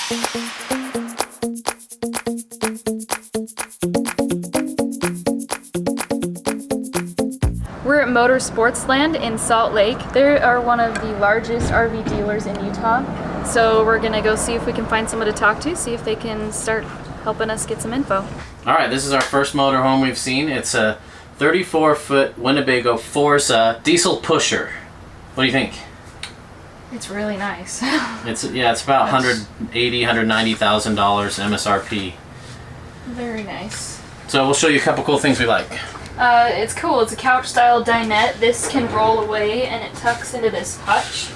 We're at Motor Sportsland in Salt Lake. They are one of the largest RV dealers in Utah. So we're gonna go see if we can find someone to talk to, see if they can start helping us get some info. All right, this is our first motorhome we've seen. It's a 34-foot Winnebago Forza diesel pusher. What do you think? It's really nice. It's about $180,000, $190,000 MSRP. Very nice. So we'll show you a couple cool things we like. It's cool. It's a couch-style dinette. This can roll away and it tucks into this hutch.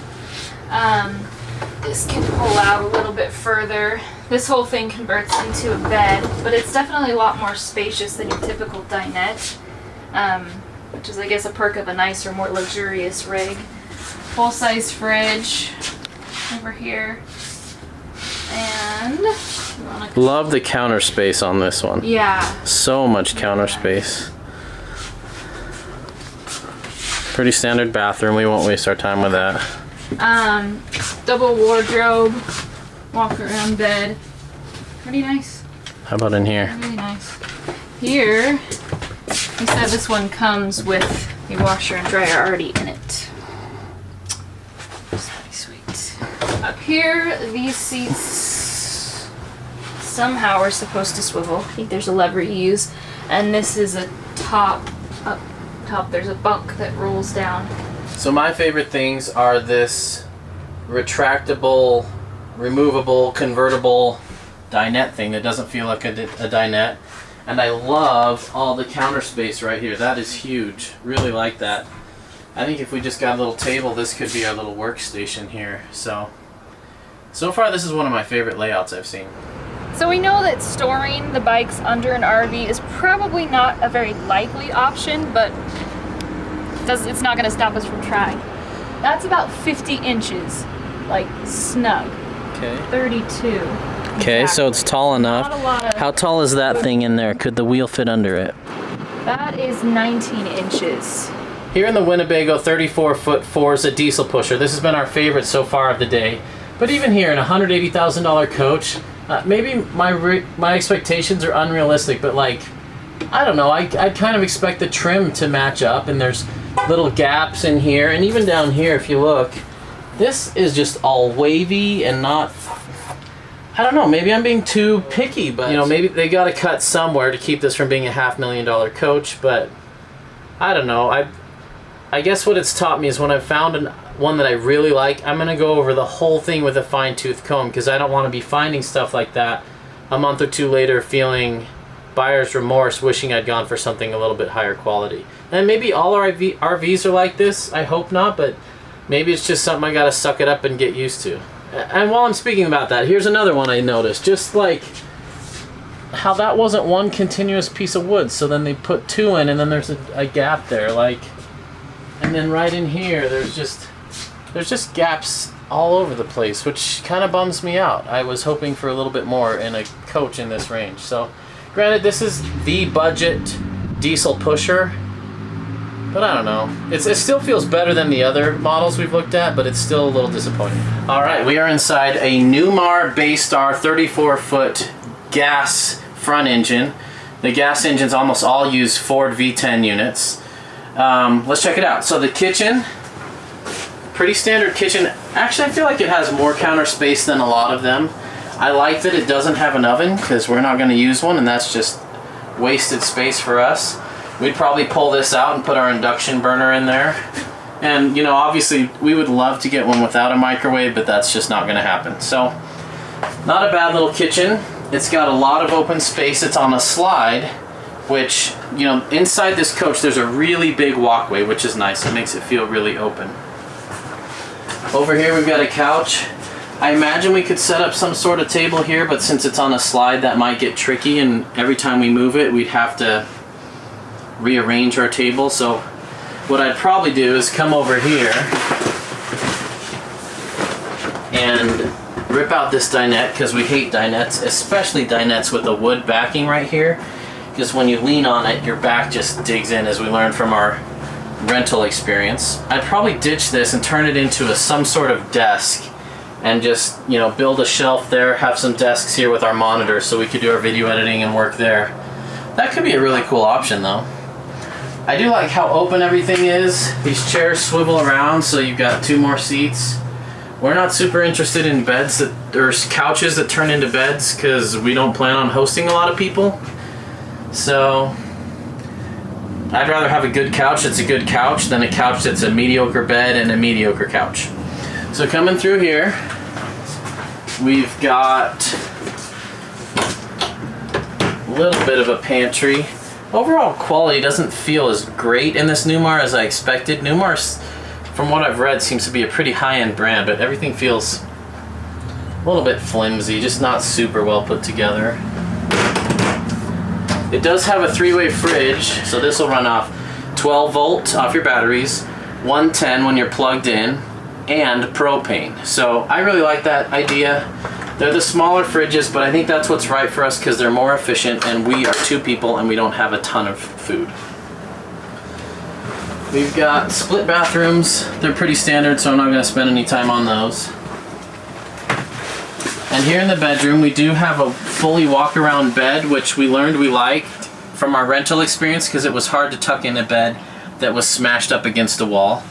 This can pull out a little bit further. This whole thing converts into a bed, but it's definitely a lot more spacious than your typical dinette, which is, I guess, a perk of a nicer, more luxurious rig. Full-size fridge over here. And love the counter space on this one. Yeah. So much counter space. Pretty standard bathroom. We won't waste our time with that. Double wardrobe, walk around bed. Pretty nice. How about in here? Really nice. Here, he said this one comes with a washer and dryer already in it. That's pretty sweet. Up here, these seats somehow are supposed to swivel. I think there's a lever you use. And this is a top. Up top, there's a bunk that rolls down. So my favorite things are this retractable, removable, convertible dinette thing that doesn't feel like a dinette. And I love all the counter space right here. That is huge. Really like that. I think if we just got a little table, this could be our little workstation here. So far this is one of my favorite layouts I've seen. So we know that storing the bikes under an RV is probably not a very likely option, but it's not going to stop us from trying. That's about 50 inches, like snug. Okay. 32. Okay, so it's tall enough. Not a lot of... How tall is that thing in there? Could the wheel fit under it? That is 19 inches. Here in the Winnebago 34-foot Forza diesel pusher, this has been our favorite so far of the day. But even here in a $180,000 coach, maybe my expectations are unrealistic, but like, I don't know, I kind of expect the trim to match up, and there's little gaps in here, and even down here if you look, this is just all wavy and not, I don't know, maybe I'm being too picky, but you know, maybe they got to cut somewhere to keep this from being a $500,000 coach, but I don't know. I guess what it's taught me is when I've found one that I really like, I'm going to go over the whole thing with a fine-tooth comb, because I don't want to be finding stuff like that a month or two later feeling buyer's remorse, wishing I'd gone for something a little bit higher quality. And maybe all our RVs are like this. I hope not, but maybe it's just something I got to suck it up and get used to. And while I'm speaking about that, here's another one I noticed. Just like how that wasn't one continuous piece of wood, so then they put two in and then there's a gap there, like, and then right in here there's just gaps all over the place, which kind of bums me out. I was hoping for a little bit more in a coach in this range. So granted, this is the budget diesel pusher, but I don't know. It still feels better than the other models we've looked at, but it's still a little disappointing. All right, we are inside a Newmar Baystar 34-foot gas front engine. The gas engines almost all use Ford V10 units. Let's check it out. So the kitchen, pretty standard kitchen. Actually, I feel like it has more counter space than a lot of them. I like that it doesn't have an oven, because we're not going to use one, and that's just wasted space for us. We'd probably pull this out and put our induction burner in there. And, you know, obviously we would love to get one without a microwave, but that's just not going to happen. So, not a bad little kitchen. It's got a lot of open space. It's on a slide, which, you know, inside this coach there's a really big walkway, which is nice. It makes it feel really open. Over here we've got a couch. I imagine we could set up some sort of table here, but since it's on a slide that might get tricky, and every time we move it we'd have to rearrange our table. So what I'd probably do is come over here and rip out this dinette, because we hate dinettes, especially dinettes with a wood backing right here, because when you lean on it your back just digs in, as we learned from our rental experience. I'd probably ditch this and turn it into some sort of desk, and just, you know, build a shelf there, have some desks here with our monitors so we could do our video editing and work there. That could be a really cool option though. I do like how open everything is. These chairs swivel around so you've got 2 more seats. We're not super interested in beds that, or couches that turn into beds, because we don't plan on hosting a lot of people. So I'd rather have a good couch that's a good couch than a couch that's a mediocre bed and a mediocre couch. So coming through here, we've got a little bit of a pantry. Overall quality doesn't feel as great in this Newmar as I expected. Newmar, from what I've read, seems to be a pretty high-end brand, but everything feels a little bit flimsy, just not super well put together. It does have a 3-way fridge, so this will run off 12 volt off your batteries, 110 when you're plugged in, and propane. So I really like that idea. They're the smaller fridges, but I think that's what's right for us because they're more efficient, and we are 2 people and we don't have a ton of food. We've got split bathrooms. They're pretty standard, so I'm not going to spend any time on those. And here in the bedroom, we do have a fully walk-around bed, which we learned we liked from our rental experience because it was hard to tuck in a bed that was smashed up against a wall.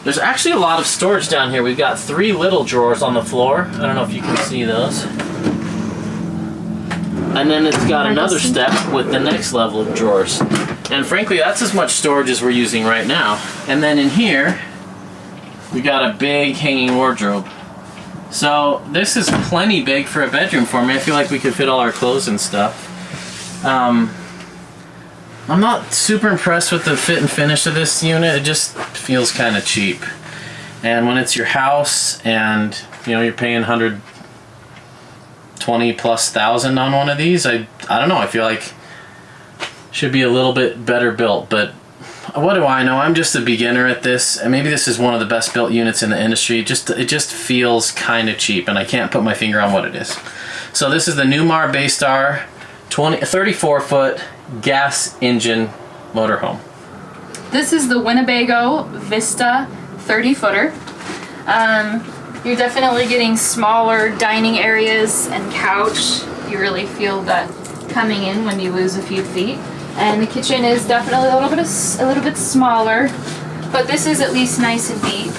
There's actually a lot of storage down here. We've got 3 little drawers on the floor. I don't know if you can see those. And then it's got another step with the next level of drawers. And frankly, that's as much storage as we're using right now. And then in here, we got a big hanging wardrobe. So this is plenty big for a bedroom for me. I feel like we could fit all our clothes and stuff. I'm not super impressed with the fit and finish of this unit. It just feels kind of cheap. And when it's your house and you know you're paying $120,000+ on one of these, I don't know. I feel like should be a little bit better built. But what do I know? I'm just a beginner at this, and maybe this is one of the best built units in the industry. It just feels kind of cheap, and I can't put my finger on what it is. So this is the Newmar Baystar 34-foot gas engine motorhome. This is the Winnebago Vista 30-footer. You're definitely getting smaller dining areas and couch. You really feel that coming in when you lose a few feet. And the kitchen is definitely a little bit smaller, but this is at least nice and deep.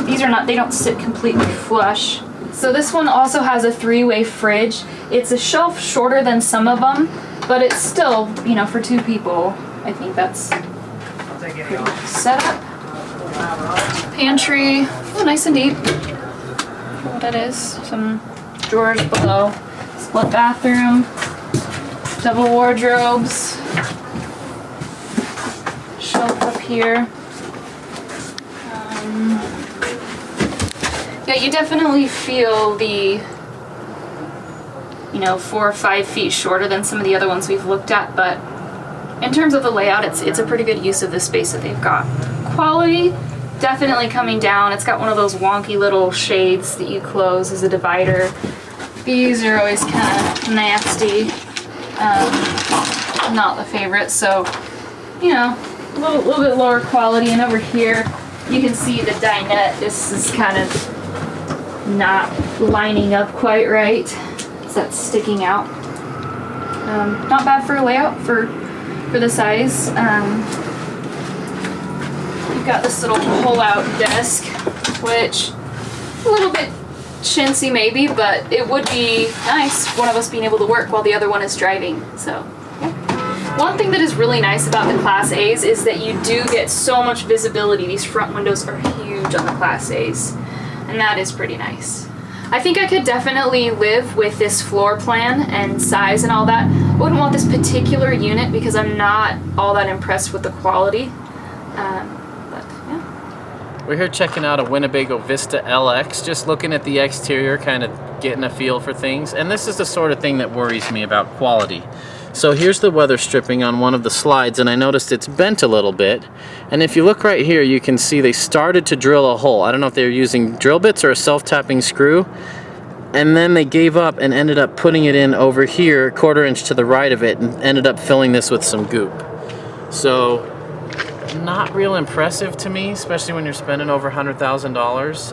These are not, they don't sit completely flush. So this one also has a 3-way fridge. It's a shelf shorter than some of them, but it's still, you know, for 2 people, I think that's pretty set up. Pantry, oh, nice and deep. What that is, some drawers below. Split bathroom, double wardrobes, shelf up here. Yeah, you definitely feel the, you know, 4 or 5 feet shorter than some of the other ones we've looked at, but in terms of the layout, it's a pretty good use of the space that they've got. Quality, definitely coming down. It's got one of those wonky little shades that you close as a divider. These are always kind of nasty. Not the favorite, so, you know, a little bit lower quality. And over here, you can see the dinette. This is kind of not lining up quite right, so that's sticking out. Not bad for a layout for the size. You've got this little pull-out desk, which a little bit chintzy maybe, but it would be nice one of us being able to work while the other one is driving. So yeah. One thing that is really nice about the Class A's is that you do get so much visibility. These front windows are huge on the Class A's, and that is pretty nice. I think I could definitely live with this floor plan and size and all that. I wouldn't want this particular unit because I'm not all that impressed with the quality. But yeah. We're here checking out a Winnebago Vista LX, just looking at the exterior, kind of getting a feel for things. And this is the sort of thing that worries me about quality. So here's the weather stripping on one of the slides, and I noticed it's bent a little bit. And if you look right here, you can see they started to drill a hole. I don't know if they were using drill bits or a self-tapping screw. And then they gave up and ended up putting it in over here, 1/4 inch to the right of it, and ended up filling this with some goop. So, not real impressive to me, especially when you're spending over $100,000.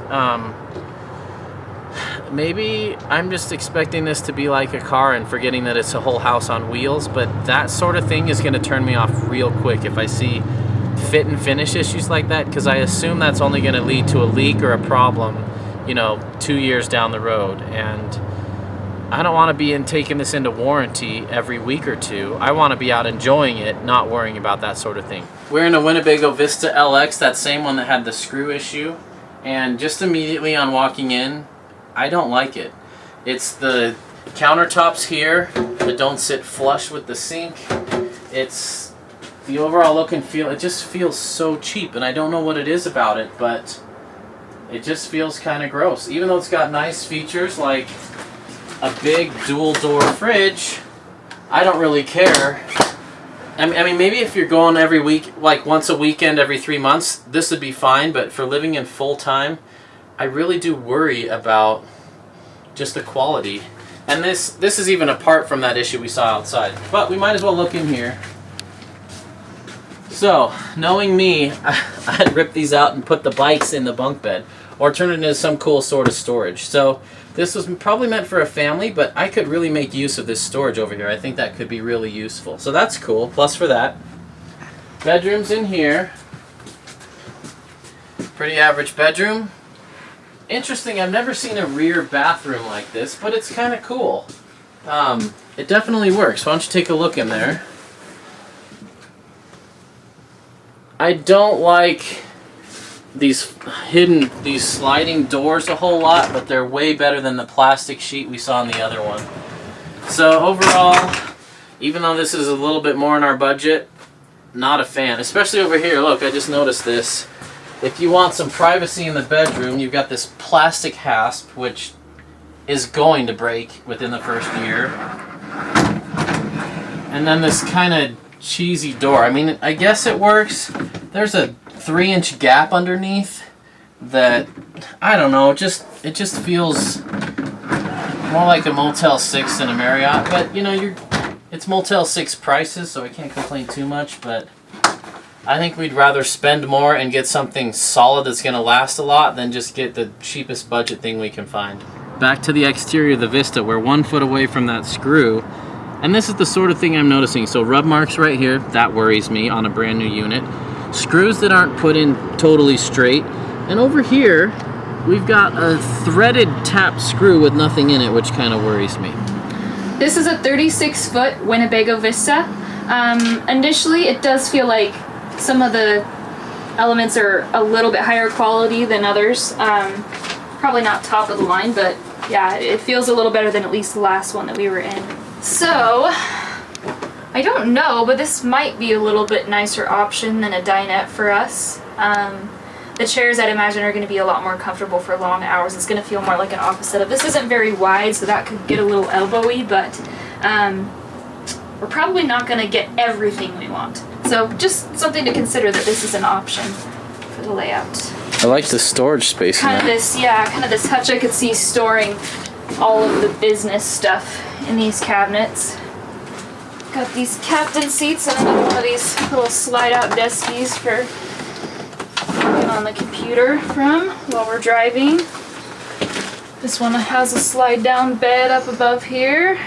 maybe I'm just expecting this to be like a car and forgetting that it's a whole house on wheels, but that sort of thing is going to turn me off real quick if I see fit and finish issues like that, because I assume that's only going to lead to a leak or a problem, you know, 2 years down the road. And I don't want to be taking this into warranty every week or two. I want to be out enjoying it, not worrying about that sort of thing. We're in a Winnebago Vista LX, that same one that had the screw issue, and just immediately on walking in, I don't like it. It's the countertops here that don't sit flush with the sink. It's the overall look and feel. It just feels so cheap, and I don't know what it is about it, but it just feels kind of gross. Even though it's got nice features like a big dual door fridge, I don't really care. I mean, maybe if you're going every week, like once a weekend every 3 months, this would be fine, but for living in full time, I really do worry about just the quality. And this is even apart from that issue we saw outside. But we might as well look in here. So, knowing me, I'd rip these out and put the bikes in the bunk bed, or turn it into some cool sort of storage. So this was probably meant for a family, but I could really make use of this storage over here. I think that could be really useful. So that's cool, plus for that. Bedrooms in here. Pretty average bedroom. Interesting, I've never seen a rear bathroom like this, but it's kind of cool. It definitely works. Why don't you take a look in there? I don't like these sliding doors a whole lot, but they're way better than the plastic sheet we saw in the other one. So overall, even though this is a little bit more in our budget, not a fan. Especially over here, look, I just noticed this. If you want some privacy in the bedroom, you've got this plastic hasp, which is going to break within the first year. And then this kind of cheesy door. I mean, I guess it works. There's a 3-inch gap underneath that, I don't know, it just feels more like a Motel 6 than a Marriott. But, you know, it's Motel 6 prices, so I can't complain too much, but I think we'd rather spend more and get something solid that's going to last a lot than just get the cheapest budget thing we can find. Back to the exterior of the Vista. We're 1 foot away from that screw. And this is the sort of thing I'm noticing. So rub marks right here. That worries me on a brand new unit. Screws that aren't put in totally straight. And over here, we've got a threaded tap screw with nothing in it, which kind of worries me. This is a 36-foot Winnebago Vista. Initially, it does feel like some of the elements are a little bit higher quality than others. Probably not top of the line, but yeah, it feels a little better than at least the last one that we were in. So, I don't know, but this might be a little bit nicer option than a dinette for us. The chairs, I'd imagine, are going to be a lot more comfortable for long hours. It's going to feel more like an office setup. This isn't very wide, so that could get a little elbowy, but we're probably not going to get everything we want. So just something to consider, that this is an option for the layout. I like the storage space. Kind of this hutch. I could see storing all of the business stuff in these cabinets. Got these captain seats and another one of these little slide-out deskies for working on the computer from while we're driving. This one has a slide-down bed up above here.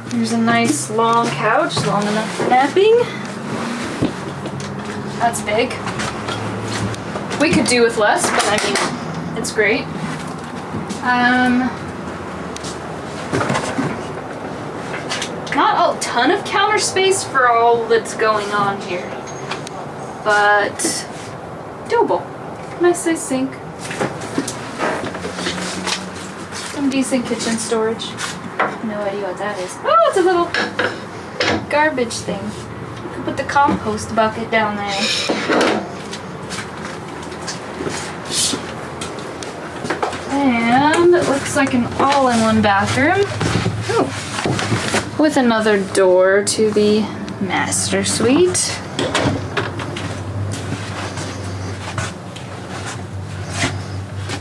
There's a nice long couch, long enough for napping. That's big. We could do with less, but I mean, it's great. Not a ton of counter space for all that's going on here, but doable. Nice size sink. Some decent kitchen storage. No idea what that is. Oh, it's a little garbage thing. You could put the compost bucket down there. And it looks like an all-in-one bathroom. Ooh. With another door to the master suite.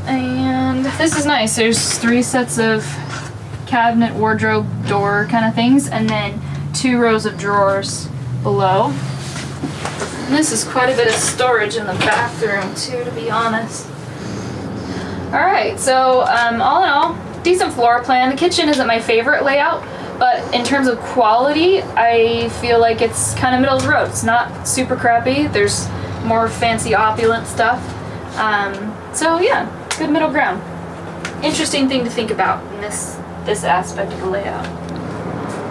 And this is nice. There's 3 sets of cabinet, wardrobe, door kind of things, and then 2 rows of drawers below. And this is quite a bit of storage in the bathroom too, to be honest. Alright, so all in all, decent floor plan. The kitchen isn't my favorite layout, but in terms of quality, I feel like it's kind of middle of the road. It's not super crappy. There's more fancy opulent stuff. So yeah, good middle ground. Interesting thing to think about in this aspect of the layout.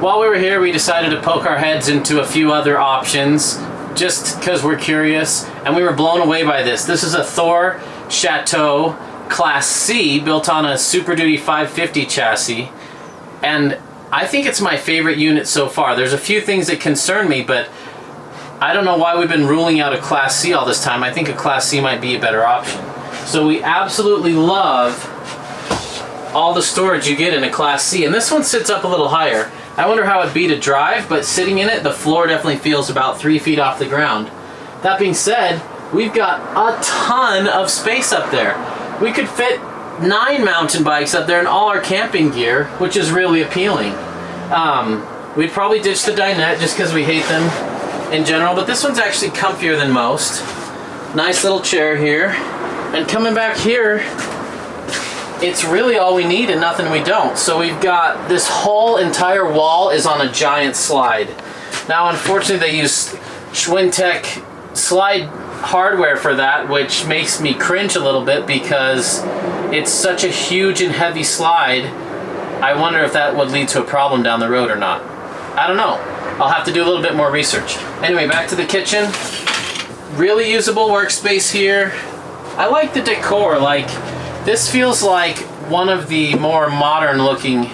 While we were here, we decided to poke our heads into a few other options, just because we're curious, and we were blown away by this. This is a Thor Chateau Class C, built on a Super Duty 550 chassis, and I think it's my favorite unit so far. There's a few things that concern me, but I don't know why we've been ruling out a Class C all this time. I think a Class C might be a better option. So we absolutely love all the storage you get in a Class C, and this one sits up a little higher. I wonder how it'd be to drive, but sitting in it, the floor definitely feels about 3 feet off the ground. That being said, we've got a ton of space up there. We could fit 9 mountain bikes up there and all our camping gear, which is really appealing. We'd probably ditch the dinette just because we hate them in general, but this one's actually comfier than most. Nice little chair here. And coming back here, it's really all we need and nothing we don't. So we've got this whole entire wall is on a giant slide. Now, unfortunately, they use Schwintek slide hardware for that, which makes me cringe a little bit because it's such a huge and heavy slide. I wonder if that would lead to a problem down the road or not. I don't know. I'll have to do a little bit more research. Anyway, back to the kitchen. Really usable workspace here. I like the decor. Like, this feels like one of the more modern looking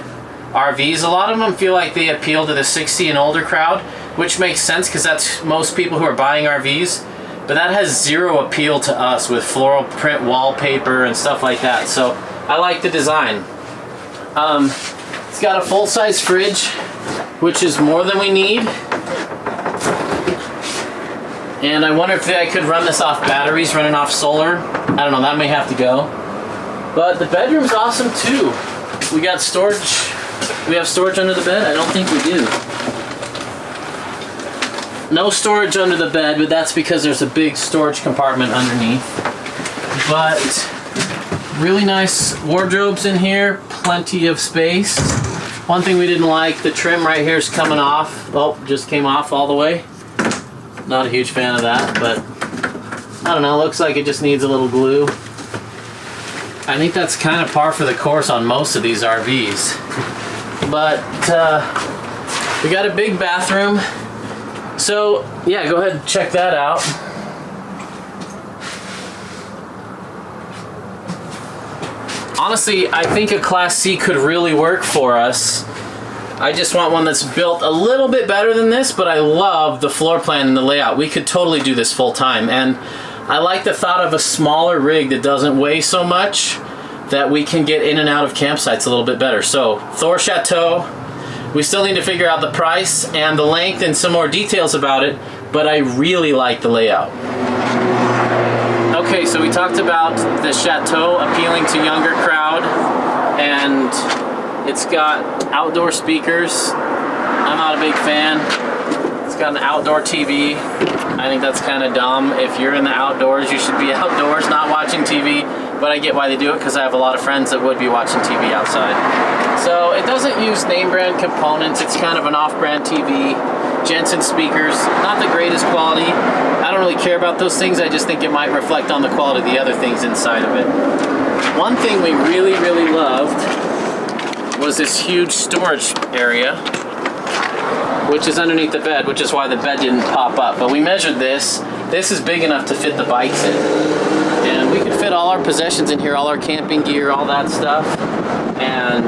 RVs. A lot of them feel like they appeal to the 60 and older crowd, which makes sense because that's most people who are buying RVs. But that has zero appeal to us with floral print wallpaper and stuff like that. So I like the design. It's got a full-size fridge, which is more than we need. And I wonder if I could run this off batteries, running off solar. I don't know, that may have to go. But the bedroom's awesome too. We got storage. We have storage under the bed? I don't think we do. No storage under the bed, but that's because there's a big storage compartment underneath. But really nice wardrobes in here, plenty of space. One thing we didn't like, the trim right here is coming off. Oh, just came off all the way. Not a huge fan of that, but I don't know, looks like it just needs a little glue. I think that's kind of par for the course on most of these RVs. But we got a big bathroom. So yeah, go ahead and check that out. Honestly, I think a Class C could really work for us. I just want one that's built a little bit better than this, but I love the floor plan and the layout. We could totally do this full time. And I like the thought of a smaller rig that doesn't weigh so much, that we can get in and out of campsites a little bit better. So, Thor Chateau. We still need to figure out the price and the length and some more details about it, but I really like the layout. Okay, so we talked about the Chateau appealing to younger crowd, and it's got outdoor speakers. I'm not a big fan. It's got an outdoor TV. I think that's kind of dumb. If you're in the outdoors, you should be outdoors, not watching TV. But I get why they do it, because I have a lot of friends that would be watching TV outside. So it doesn't use name brand components. It's kind of an off-brand TV. Jensen speakers, not the greatest quality. I don't really care about those things. I just think it might reflect on the quality of the other things inside of it. One thing we really, really loved was this huge storage area, which is underneath the bed, which is why the bed didn't pop up. But we measured this. This is big enough to fit the bikes in. And we could fit all our possessions in here, all our camping gear, all that stuff. And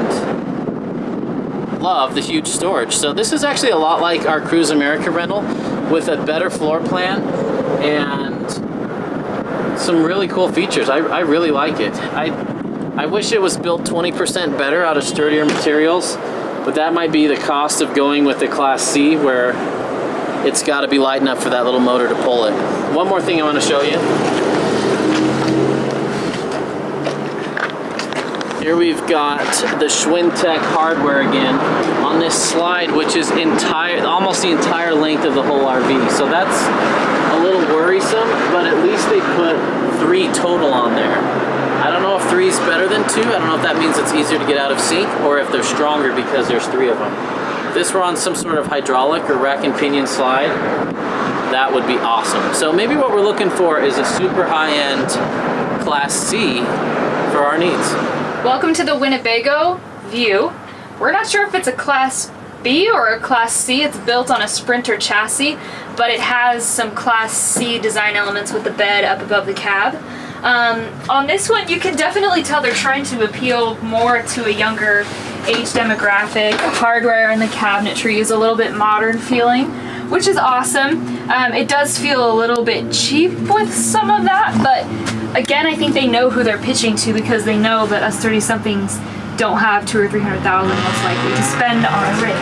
love the huge storage. So this is actually a lot like our Cruise America rental with a better floor plan and some really cool features. I really like it. I wish it was built 20% better out of sturdier materials, but that might be the cost of going with the Class C, where it's got to be light enough for that little motor to pull it. One more thing I want to show you. Here we've got the Schwintek hardware again on this slide, which is almost the entire length of the whole RV. So that's a little worrisome, but at least they put 3 total on there. I don't know if 3 is better than 2. I don't know if that means it's easier to get out of sync or if they're stronger because there's 3 of them. If this were on some sort of hydraulic or rack and pinion slide, that would be awesome. So maybe what we're looking for is a super high-end Class C for our needs. Welcome to the Winnebago View. We're not sure if it's a Class B or a Class C. It's built on a Sprinter chassis, but it has some Class C design elements with the bed up above the cab. On this one, you can definitely tell they're trying to appeal more to a younger age demographic. The hardware in the cabinetry is a little bit modern feeling, which is awesome. It does feel a little bit cheap with some of that, but again, I think they know who they're pitching to because they know that us 30-somethings don't have $200,000 or $300,000 most likely to spend on a rig.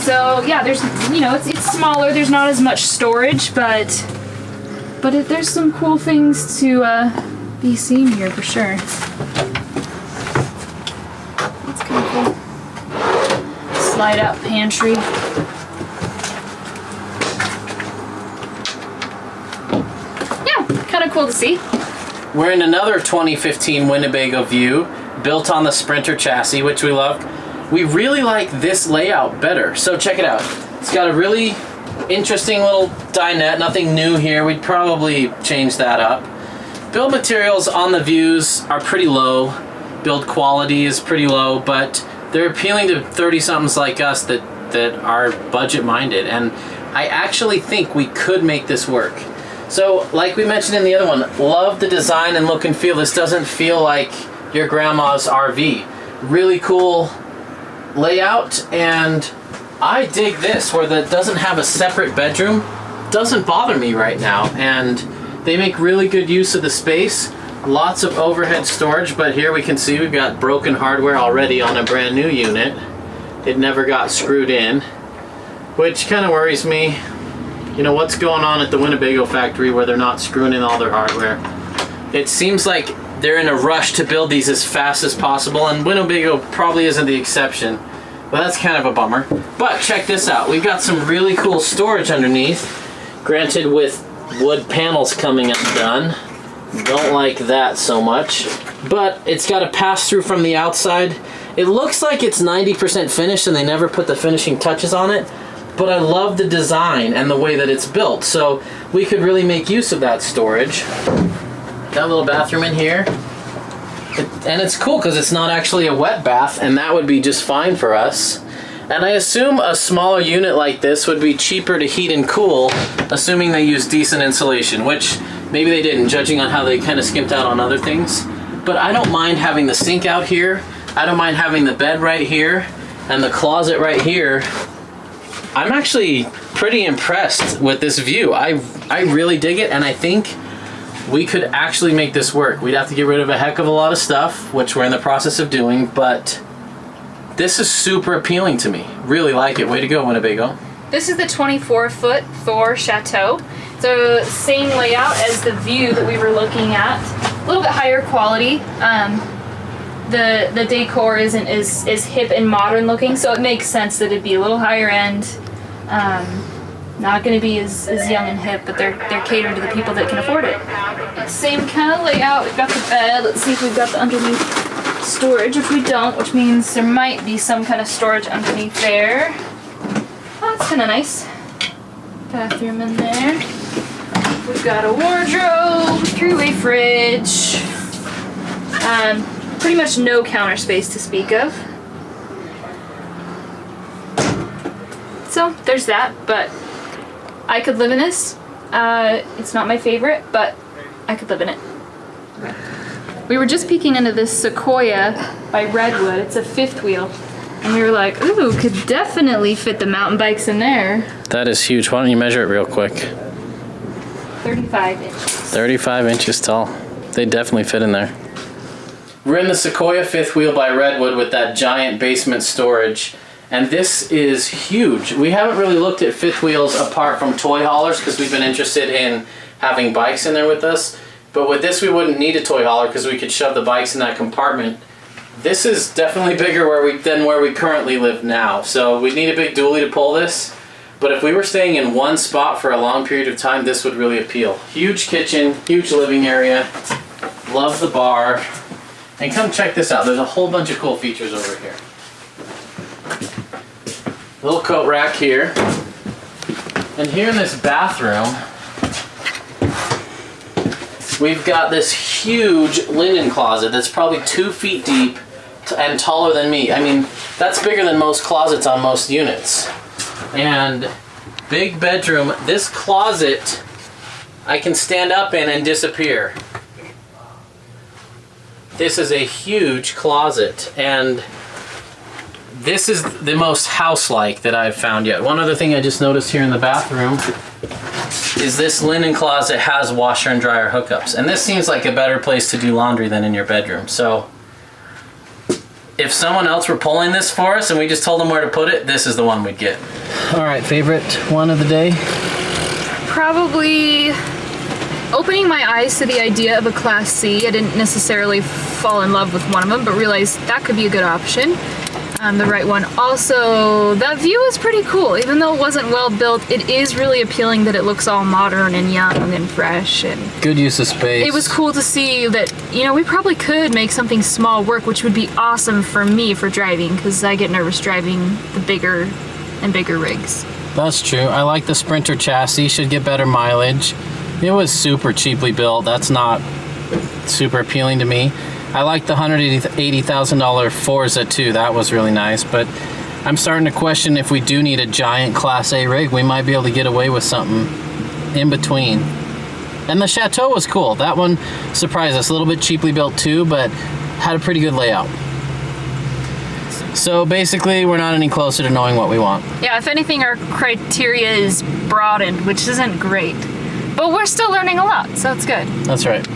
So yeah, there's, you know, it's smaller. There's not as much storage, but there's some cool things to be seen here for sure. That's kind of cool. Slide out pantry. Yeah, kind of cool to see. We're in another 2015 Winnebago View, built on the Sprinter chassis, which we love. We really like this layout better. So check it out. It's got a really interesting little dinette, nothing new here. We'd probably change that up. Build materials on the Views are pretty low. Build quality is pretty low, but they're appealing to 30-somethings like us that are budget-minded. And I actually think we could make this work. So, like we mentioned in the other one, love the design and look and feel. This doesn't feel like your grandma's RV. Really cool layout, and I dig this where it doesn't have a separate bedroom. Doesn't bother me right now, and they make really good use of the space. Lots of overhead storage, but here we can see we've got broken hardware already on a brand new unit. It never got screwed in, which kind of worries me. You know, what's going on at the Winnebago factory where they're not screwing in all their hardware? It seems like they're in a rush to build these as fast as possible, and Winnebago probably isn't the exception. Well, that's kind of a bummer. But check this out. We've got some really cool storage underneath, granted with wood panels coming undone. Don't like that so much. But it's got a pass-through from the outside. It looks like it's 90% finished and they never put the finishing touches on it. But I love the design and the way that it's built, so we could really make use of that storage. Got a little bathroom in here. And it's cool because it's not actually a wet bath, and that would be just fine for us. And I assume a smaller unit like this would be cheaper to heat and cool, assuming they use decent insulation, which maybe they didn't, judging on how they kind of skimped out on other things. But I don't mind having the sink out here. I don't mind having the bed right here and the closet right here. I'm actually pretty impressed with this view. I really dig it, and I think we could actually make this work. We'd have to get rid of a heck of a lot of stuff, which we're in the process of doing, but this is super appealing to me. Really like it. Way to go, Winnebago. This is the 24-foot Thor Chateau. So same layout as the View that we were looking at. A little bit higher quality. The decor isn't as hip and modern looking, so it makes sense that it'd be a little higher end. Not going to be as young and hip, but they're catering to the people that can afford it. Same kind of layout. We've got the bed. Let's see if we've got the underneath storage. If we don't, which means there might be some kind of storage underneath there. Oh, that's kind of nice. Bathroom in there. We've got a wardrobe, 3-way fridge. Pretty much no counter space to speak of. So there's that, but I could live in this. It's not my favorite, but I could live in it. We were just peeking into this Sequoia by Redwood. It's a 5th wheel. And we were like, ooh, could definitely fit the mountain bikes in there. That is huge. Why don't you measure it real quick? 35 inches. 35 inches tall. They definitely fit in there. We're in the Sequoia 5th wheel by Redwood with that giant basement storage. And this is huge. We haven't really looked at 5th wheels apart from toy haulers because we've been interested in having bikes in there with us. But with this, we wouldn't need a toy hauler because we could shove the bikes in that compartment. This is definitely bigger than where we currently live now. So we need a big dually to pull this. But if we were staying in one spot for a long period of time, this would really appeal. Huge kitchen, huge living area, Love the bar. And come check this out. There's a whole bunch of cool features over here. Little coat rack here. And here in this bathroom, we've got this huge linen closet that's probably 2 feet deep and taller than me. I mean, that's bigger than most closets on most units. And big bedroom. This closet I can stand up in and disappear. This is a huge closet, and this is the most house-like that I've found yet. One other thing I just noticed here in the bathroom is this linen closet has washer and dryer hookups, and this seems like a better place to do laundry than in your bedroom. So if someone else were pulling this for us and we just told them where to put it, this is the one we'd get. All right, favorite one of the day? Probably opening my eyes to the idea of a Class C. I didn't necessarily fall in love with one of them, but realized that could be a good option. The right one. Also, that view is pretty cool. Even though it wasn't well built, it is really appealing that it looks all modern and young and fresh. And good use of space. it was cool to see that, you know, we probably could make something small work, which would be awesome for me for driving, because I get nervous driving the bigger and bigger rigs. That's true. I like the Sprinter chassis. Should get better mileage. It was super cheaply built. That's not super appealing to me. I like the $180,000 Forza too. That was really nice, but I'm starting to question if we do need a giant Class A rig. We might be able to get away with something in between. And the Chateau was cool. That one surprised us. A little bit cheaply built too, but had a pretty good layout. So basically, we're not any closer to knowing what we want. Yeah, if anything, our criteria is broadened, which isn't great. But we're still learning a lot, so it's good. That's right.